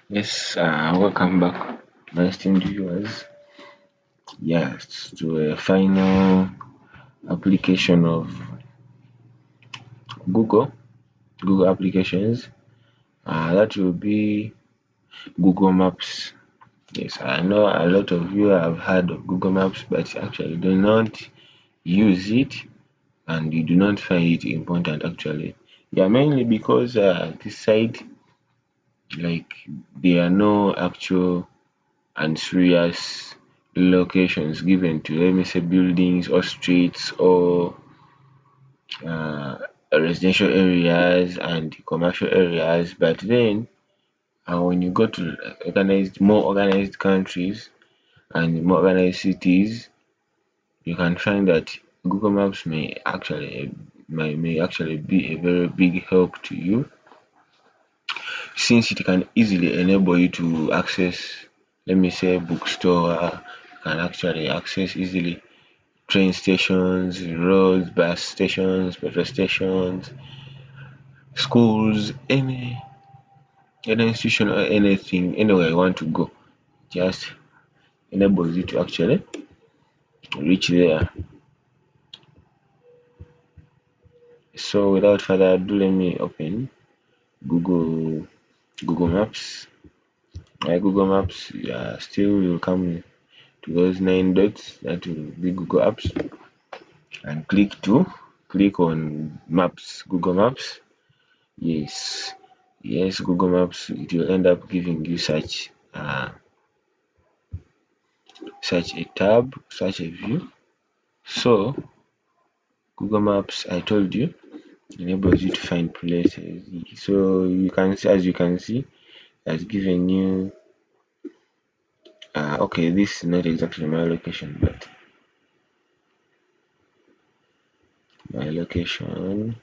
Yes, welcome back, my esteemed viewers. Yes, to a final application of Google, Google applications. That will be Google Maps. Yes, I know a lot of you have heard of Google Maps, but actually do not use it and you do not find it important actually. Yeah, mainly because this site, like, there are no actual and serious locations given to, let me say, buildings or streets or uh, residential areas and commercial areas. But then when you go to more organized countries and more organized cities, you can find that Google Maps may actually be a very big help to you, since it can easily enable you to access, let me say, bookstore. You can actually access easily train stations, roads, bus stations, petrol stations, schools, any institution or anything, anywhere you want to go. Just enables you to actually reach there. So without further ado, let me open Google Google Maps. My Google Maps still will come to those nine dots, that will be Google Apps, and click on Maps, Google Maps. Yes, yes, Google Maps. It will end up giving you such a tab, such a view. So Google Maps, I told you, enables you to find places. So you can see, as you can see, has given you. Okay, this is not exactly my location, but my location.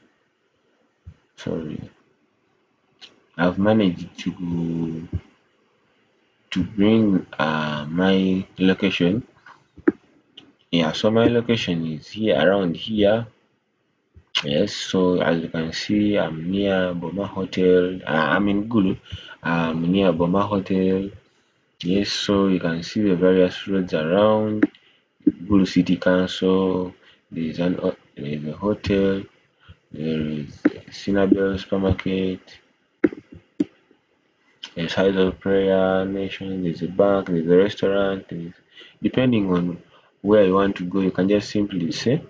Sorry, I've managed to bring my location. Yeah, so my location is here, around here. Yes, so as you can see, I'm near Boma Hotel. I'm in Gulu. I'm near Boma Hotel. Yes, so you can see the various roads around Gulu City Council. There is a hotel. There is Sinabel Supermarket. There's House of Prayer Nation. There's a bank. There's a restaurant. Depending on where you want to go, you can just simply say,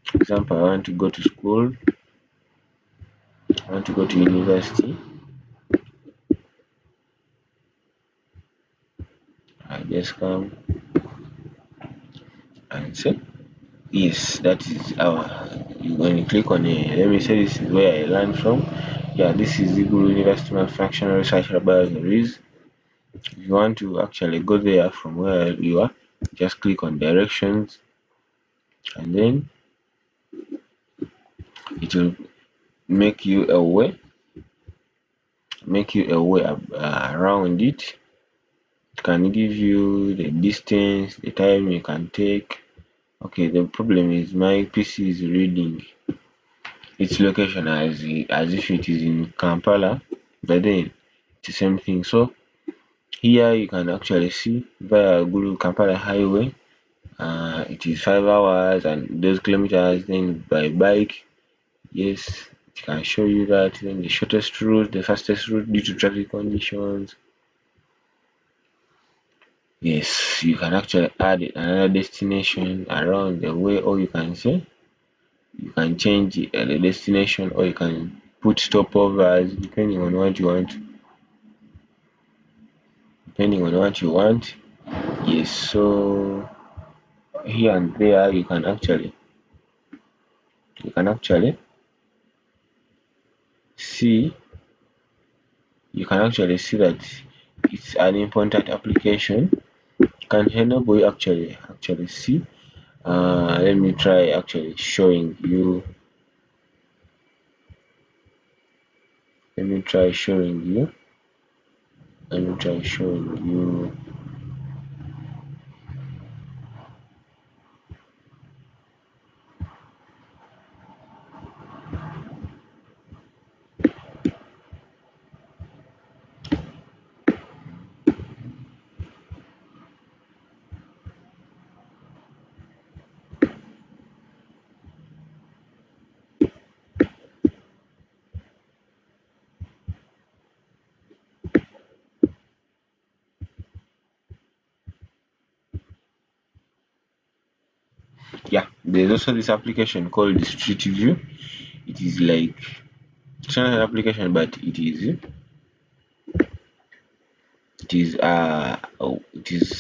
for example, I want to go to school. I want to go to university. I just come and say, yes, that is our. When you click on it, let me say this is where I learned from. Yeah, this is the Guru University Fractional Research Laboratories. If you want to actually go there from where you are, just click on directions, and then it will make you aware, around it. It can give you the distance, the time you can take. Okay, the problem is my PC is reading its location as if it is in Kampala, but then it's the same thing. So here you can actually see via Google Kampala Highway. It is 5 hours and those kilometers. Then by bike, yes, it can show you that. Then the shortest route, the fastest route due to traffic conditions. Yes, you can actually add another destination around the way, or you can say you can change the destination, or you can put stopovers depending on what you want. Yes, so here and there you can actually see you can actually see that it's an important application. Can enable you actually see. Let me try actually showing you. Let me try showing you. Let me try showing you. Yeah, there's also this application called the Street View. It is like, it's not an application, but it is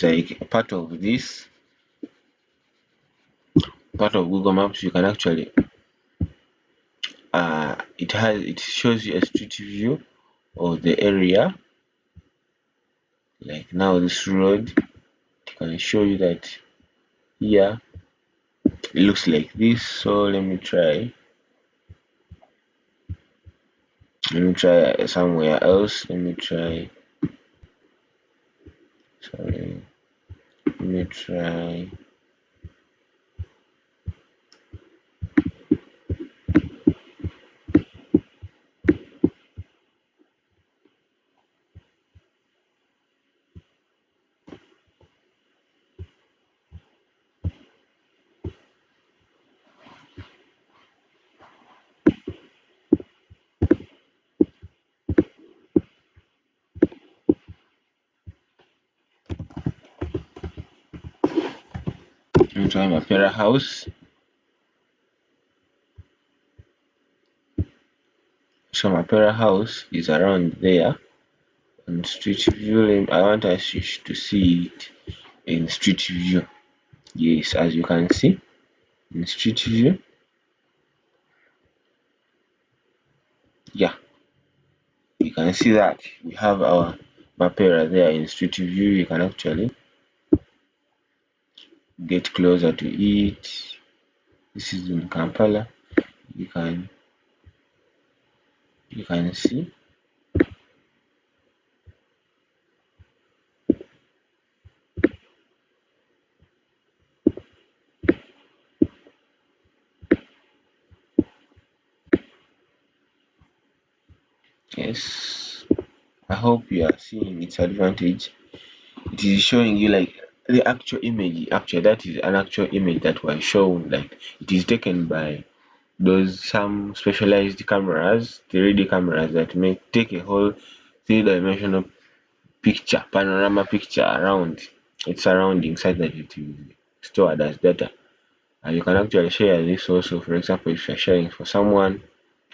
like a part of Google Maps. You can actually it shows you a street view of the area. Like now this road, it can show you that here it looks like this. So let me try somewhere else. Sorry, let me try my Opera House. So my Opera House is around there on Street View. I want us to see it in Street View. Yes, as you can see in Street View. Yeah, you can see that we have our Mapera there in Street View. You can actually get closer to it. This is in Kampala. You can see. Yes, I hope you are seeing its advantage. It is showing you like the actual image. Actually, that is an actual image that was shown. Like it is taken by those some specialized cameras, 3D cameras that make take a whole three-dimensional picture, panorama picture around its surroundings, such that it is stored as data. And you can actually share this also. For example, if you're sharing for someone,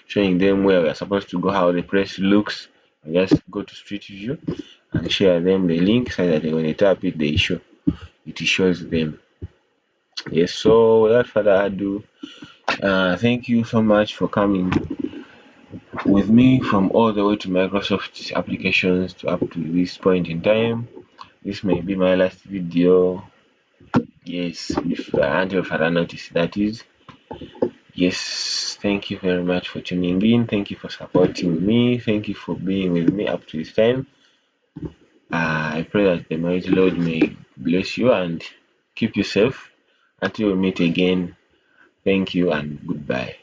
showing them where we're supposed to go, how the place looks, and just go to Street View and share them the link so that when they tap it, it shows them. Yes, so without further ado, thank you so much for coming with me from all the way to Microsoft applications to up to this point in time. This may be my last video. Yes, if until further notice, that is. Yes, thank you very much for tuning in. Thank you for supporting me. Thank you for being with me up to this time. I pray that the mighty Lord may bless you and keep you safe until we meet again. Thank you and goodbye.